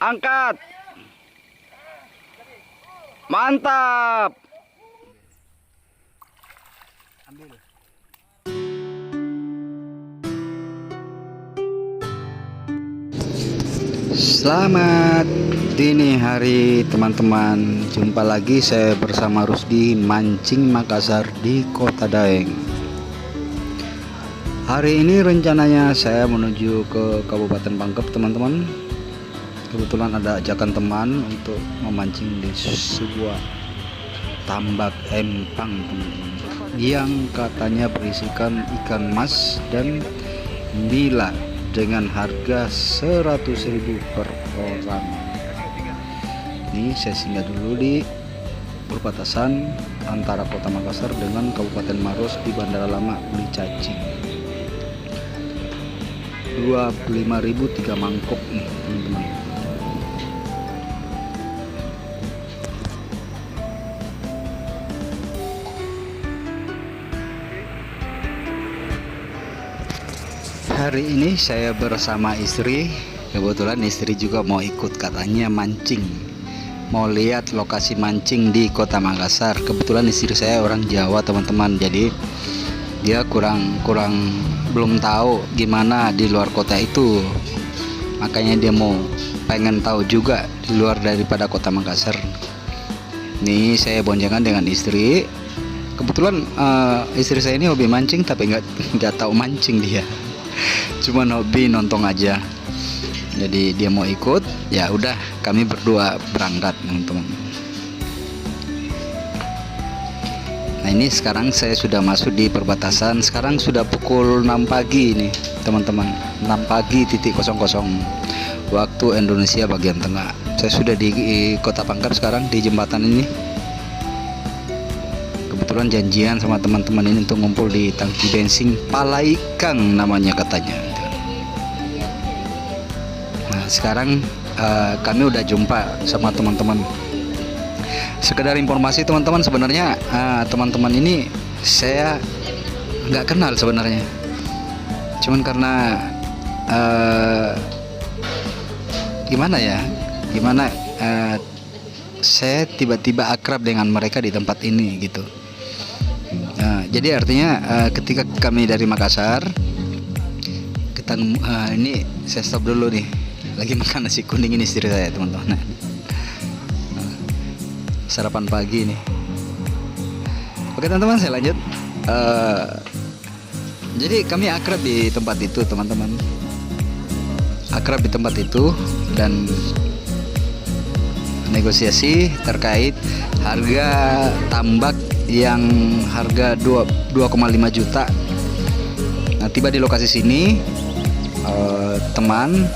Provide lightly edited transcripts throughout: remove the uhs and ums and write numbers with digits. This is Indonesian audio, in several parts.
Angkat. Mantap. Ambil. Selamat dini hari teman-teman. Jumpa lagi saya bersama Rusdi mancing Makassar di Kota Daeng. Hari ini rencananya saya menuju ke Kabupaten Pangkep teman-teman. Kebetulan ada ajakan teman untuk memancing di sebuah tambak empang teman-teman, yang katanya berisikan ikan mas dan nila dengan harga 100.000 per orang. Ini saya singgah dulu di perbatasan antara Kota Makassar dengan Kabupaten Maros di Bandara Lama Uli Cacing. 25.000 3 mangkok nih teman-teman. Hari ini saya bersama istri. Kebetulan istri juga mau ikut, katanya mancing, mau lihat lokasi mancing di Kota Makassar. Kebetulan istri saya orang Jawa teman-teman, jadi dia kurang belum tahu gimana di luar kota itu, makanya dia mau pengen tahu juga di luar daripada Kota Makassar. Nih saya boncengan dengan istri. Kebetulan istri saya ini hobi mancing, tapi nggak tahu mancing dia. Cuman hobi nonton aja. Jadi dia mau ikut, ya udah kami berdua berangkat teman-teman. Nah ini sekarang saya sudah masuk di perbatasan. Sekarang sudah pukul 6 pagi nih teman-teman, 6 pagi titik 00 waktu Indonesia bagian tengah. Saya sudah di Kota Pangkep sekarang, di jembatan ini. Kebetulan janjian sama teman-teman ini untuk ngumpul di tangki bensin Palaikang namanya katanya. Nah sekarang kami udah jumpa sama teman-teman. Sekedar informasi teman-teman, sebenarnya teman-teman ini saya nggak kenal sebenarnya. Cuman karena gimana saya tiba-tiba akrab dengan mereka di tempat ini gitu. Jadi artinya ketika kami dari Makassar, kita ini saya stop dulu nih, lagi makan nasi kuning ini istri saya teman-teman. Sarapan pagi nih. Oke teman-teman, saya lanjut. Jadi kami akrab di tempat itu teman-teman, akrab di tempat itu dan negosiasi terkait harga tambak yang harga 2,5 juta. Nah tiba di lokasi sini teman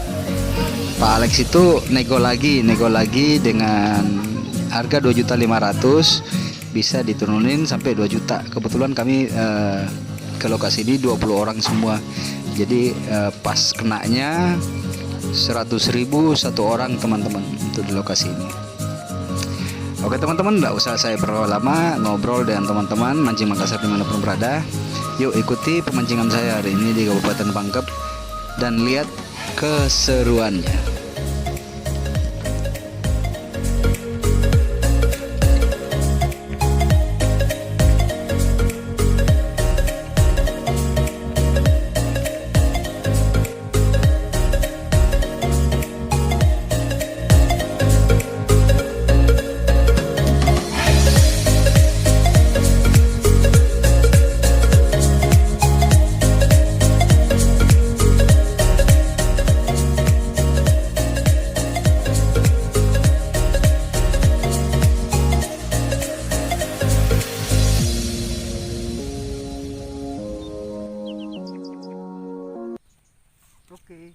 Pak Alex itu nego lagi dengan harga 2.500.000, bisa diturunin sampai 2 juta. Kebetulan kami ke lokasi ini 20 orang semua, jadi pas kenanya 100.000 satu orang teman-teman untuk di lokasi ini. Oke teman-teman, nggak usah saya berlama ngobrol dengan teman-teman mancing Makassar dimanapun berada. Yuk ikuti pemancingan saya hari ini di Kabupaten Pangkep dan lihat keseruannya. Oke.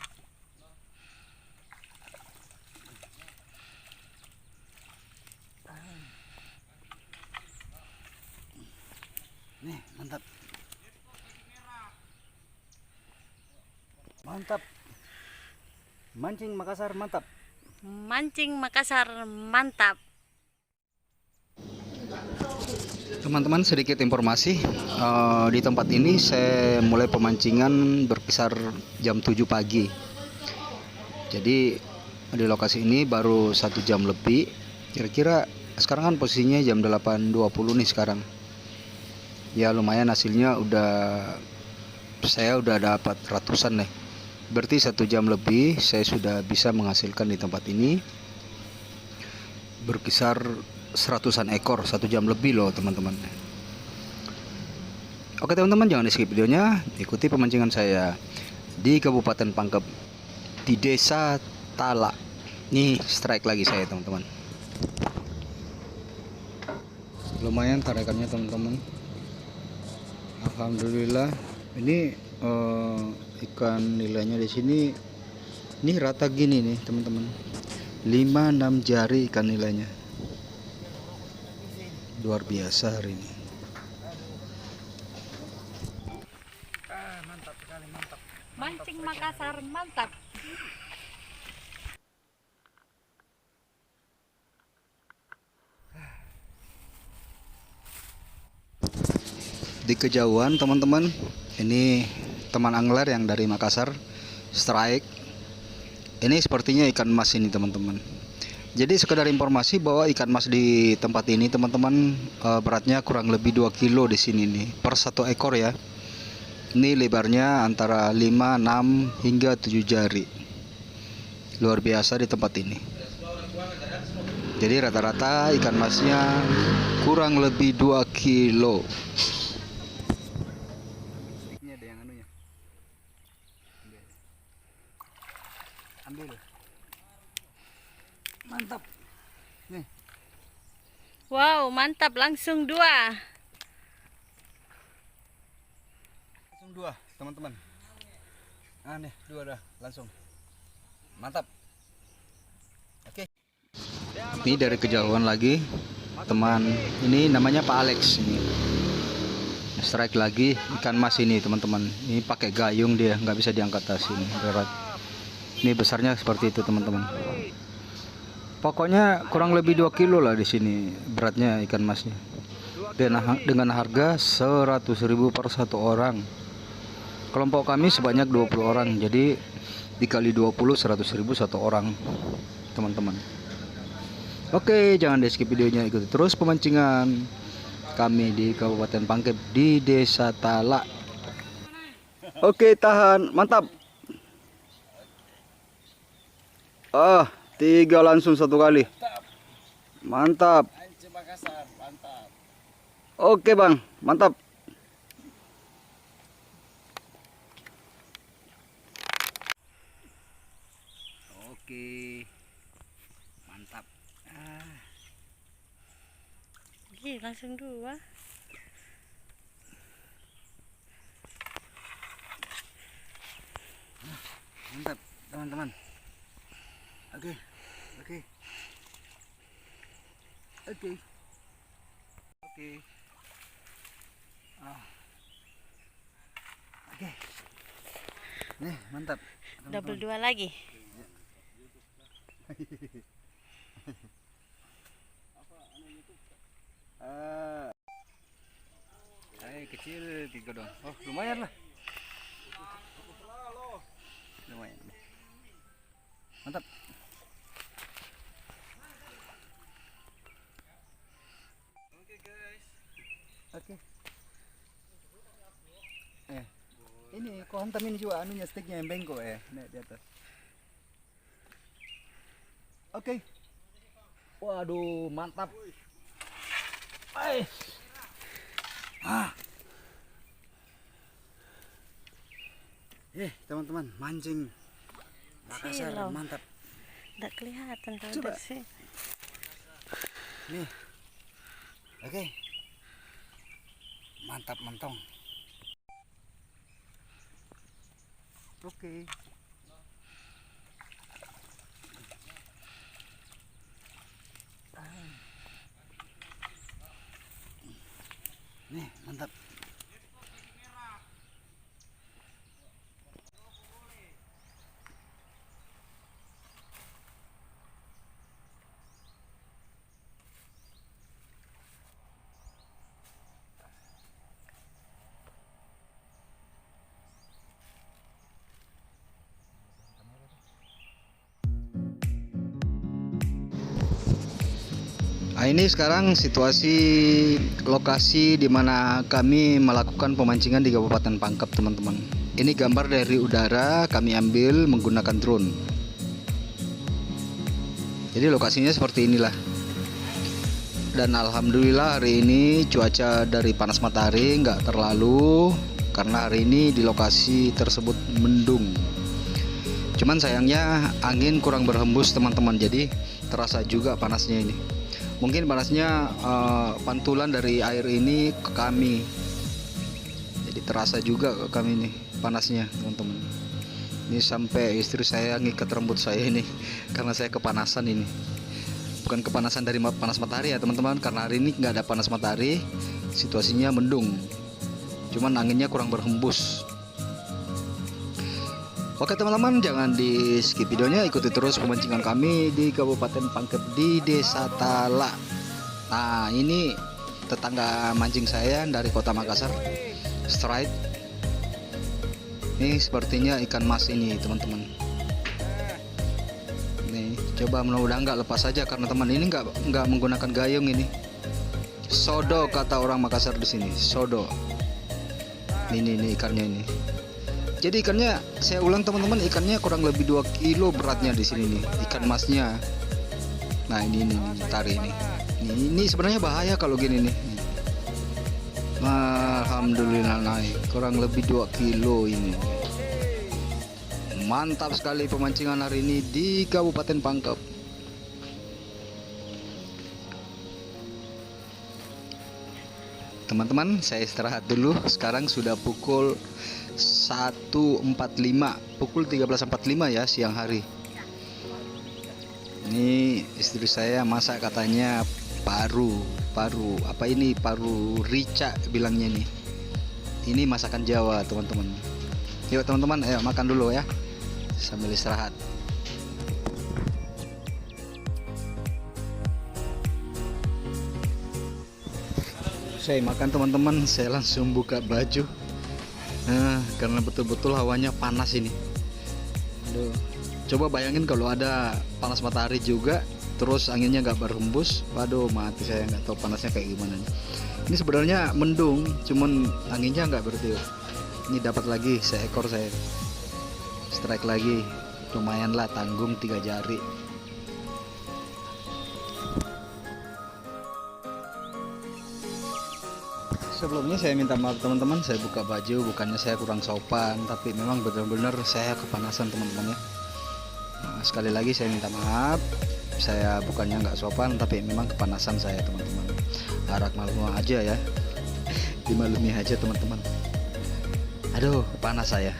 Nih, mantap. Mantap. Mancing Makassar mantap. Mancing Makassar mantap. Teman-teman, sedikit informasi, di tempat ini saya mulai pemancingan berkisar jam 7 pagi. Jadi di lokasi ini baru 1 jam lebih. Kira-kira sekarang kan posisinya jam 8.20 nih sekarang. Ya lumayan hasilnya saya udah dapat ratusan nih. Berarti 1 jam lebih saya sudah bisa menghasilkan di tempat ini berkisar seratusan ekor 1 jam lebih loh teman-teman. Oke teman-teman, jangan di skip videonya, ikuti pemancingan saya di Kabupaten Pangkep di Desa Tala. Nih strike lagi saya teman-teman. Lumayan tarikannya teman-teman. Alhamdulillah. Ini ikan nilainya di sini ini rata gini nih teman-teman. 5-6 jari ikan nilainya. Luar biasa hari ini. Mantap sekali, mantap. Mancing Makassar mantap. Di kejauhan teman-teman, ini teman angler yang dari Makassar strike. Ini sepertinya ikan mas ini teman-teman. Jadi sekedar informasi bahwa ikan mas di tempat ini teman-teman, beratnya kurang lebih 2 kilo di sini nih per 1 ekor ya. Ini lebarnya antara 5, 6 hingga 7 jari. Luar biasa di tempat ini. Jadi rata-rata ikan masnya kurang lebih 2 kilo. Sticknya ada yang anunya. Ambil. Mantap. Nih. Wow, mantap langsung 2. Langsung 2, teman-teman. Ah nih, 2 dah langsung. Mantap. Oke. Ini dari kejauhan lagi. Teman ini namanya Pak Alex ini. Strike lagi ikan mas ini, teman-teman. Ini pakai gayung dia, nggak bisa diangkat sini. Berat. Ini besarnya seperti itu, teman-teman. Pokoknya kurang lebih 2 kilo lah di sini beratnya ikan masnya. Dan dengan harga 100.000 per 1 orang. Kelompok kami sebanyak 20 orang. Jadi dikali 20 100.000 1 orang, teman-teman. Oke, jangan di skip videonya, ikuti terus pemancingan kami di Kabupaten Pangkep di Desa Tala. Oke, tahan, mantap. 3 langsung 1 kali. Mantap. Oke bang, mantap. Oke, mantap. Ih, langsung 2. Mantap teman-teman. Oke, oke, oke, oke. Oke. Nih mantap. Double 2 lagi. Kecil 3 dong. Oh lumayan lah. Lumayan. Mantap. Oke guys. Oke. Ini kau hantamin juga anunya, sticknya yang bengkok nih di atas. Oke. Waduh, mantap. Teman-teman, mancing Makassar Silo. mantap. Nggak kelihatan kalau Coba. dari sini. Nih. Oke. Mantap mentong. Oke. Nih, mantap. Nah, ini sekarang situasi lokasi di mana kami melakukan pemancingan di Kabupaten Pangkep, teman-teman. Ini gambar dari udara kami ambil menggunakan drone. Jadi lokasinya seperti inilah. Dan alhamdulillah hari ini cuaca dari panas matahari nggak terlalu, karena hari ini di lokasi tersebut mendung. Cuman sayangnya angin kurang berhembus, teman-teman, jadi terasa juga panasnya ini. Mungkin panasnya pantulan dari air ini ke kami, jadi terasa juga ke kami ini panasnya, teman-teman. Ini sampai istri saya ngikat rambut saya ini karena saya kepanasan ini. Bukan kepanasan dari panas matahari ya, teman-teman, karena hari ini nggak ada panas matahari, situasinya mendung, cuman anginnya kurang berhembus. Oke teman-teman, jangan di skip videonya, ikuti terus pemancingan kami di Kabupaten Pangkep di Desa Tala. Nah, ini tetangga mancing saya dari Kota Makassar, strike. Ini sepertinya ikan mas ini, teman-teman. Nih, coba mudah-mudahan nggak lepas saja, karena teman ini nggak menggunakan gayung ini. Sodo kata orang Makassar di sini, sodo. Ini ikannya ini. Jadi ikannya, saya ulang teman-teman, ikannya kurang lebih 2 kilo beratnya di sini nih, ikan masnya. Nah ini tari ini. Ini sebenarnya bahaya kalau gini nih. Alhamdulillah naik, kurang lebih 2 kilo ini. Mantap sekali pemancingan hari ini di Kabupaten Pangkep. Teman-teman, saya istirahat dulu. Sekarang sudah pukul 1.45, pukul 13.45 ya, siang hari. Ini istri saya masak katanya paru apa ini, paru rica bilangnya nih. Ini masakan Jawa, teman-teman. Yuk teman-teman, ayo makan dulu ya sambil istirahat. Saya makan teman-teman, saya langsung buka baju. Karena betul-betul hawanya panas ini. Aduh, coba bayangin kalau ada panas matahari juga, terus anginnya nggak berhembus. Waduh, mati saya, nggak tahu panasnya kayak gimana. Ini sebenarnya mendung, cuman anginnya nggak bertiup. Ini dapat lagi seekor, saya strike lagi, lumayan lah, tanggung 3 jari. Sebelumnya saya minta maaf teman-teman, saya buka baju bukannya saya kurang sopan, tapi memang benar-benar saya kepanasan, teman-teman ya. Nah, sekali lagi saya minta maaf, saya bukannya nggak sopan, tapi memang kepanasan saya, teman-teman. Harap maklum aja ya, dimaklumi aja teman-teman. Aduh, panas saya.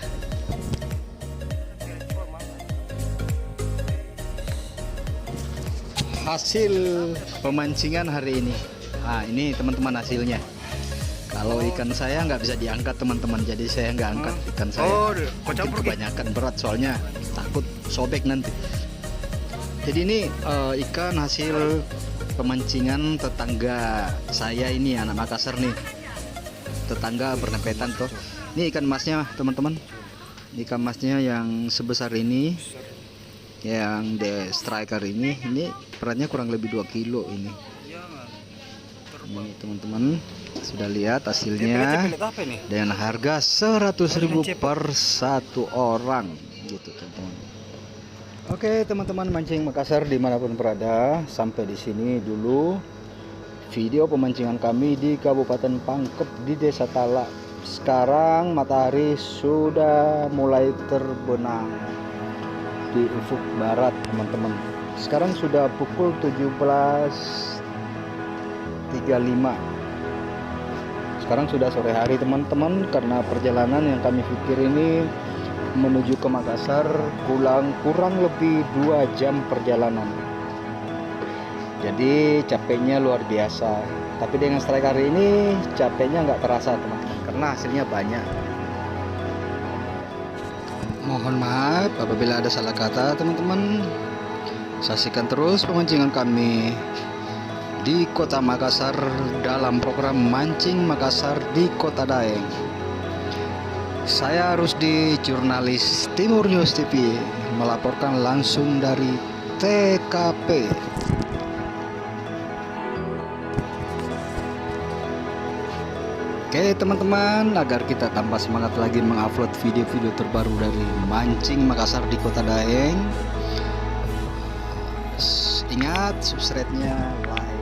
Hasil pemancingan hari ini. Nah, ini teman-teman hasilnya. Kalau ikan saya nggak bisa diangkat, teman-teman, jadi saya nggak angkat ikan saya. Mungkin kebanyakan berat, soalnya takut sobek nanti. Jadi ini ikan hasil pemancingan tetangga saya ini, anak Makassar nih, tetangga berdempetan tuh. Ini ikan masnya, teman-teman. Ikan masnya yang sebesar ini, yang the striker ini beratnya kurang lebih 2 kilo ini. Ini teman-teman sudah lihat hasilnya dengan harga 100.000 per satu orang gitu, teman-teman. Oke teman-teman mancing Makassar dimanapun berada, sampai di sini dulu video pemancingan kami di Kabupaten Pangkep di Desa Tala. Sekarang matahari sudah mulai terbenam di ufuk barat, teman-teman. Sekarang sudah pukul 17.35. Sekarang sudah sore hari, teman-teman, karena perjalanan yang kami pikir ini menuju ke Makassar kurang lebih 2 jam perjalanan. Jadi capeknya luar biasa. Tapi dengan strike hari ini capeknya nggak terasa, teman-teman, karena hasilnya banyak. Mohon maaf apabila ada salah kata, teman-teman. Saksikan terus pemancingan kami di Kota Makassar dalam program Mancing Makassar di Kota Daeng. Saya Rusdi, jurnalis Timur News TV, melaporkan langsung dari TKP. Oke teman-teman, agar kita tambah semangat lagi mengupload video-video terbaru dari mancing Makassar di Kota Daeng. Ingat subscribe-nya, like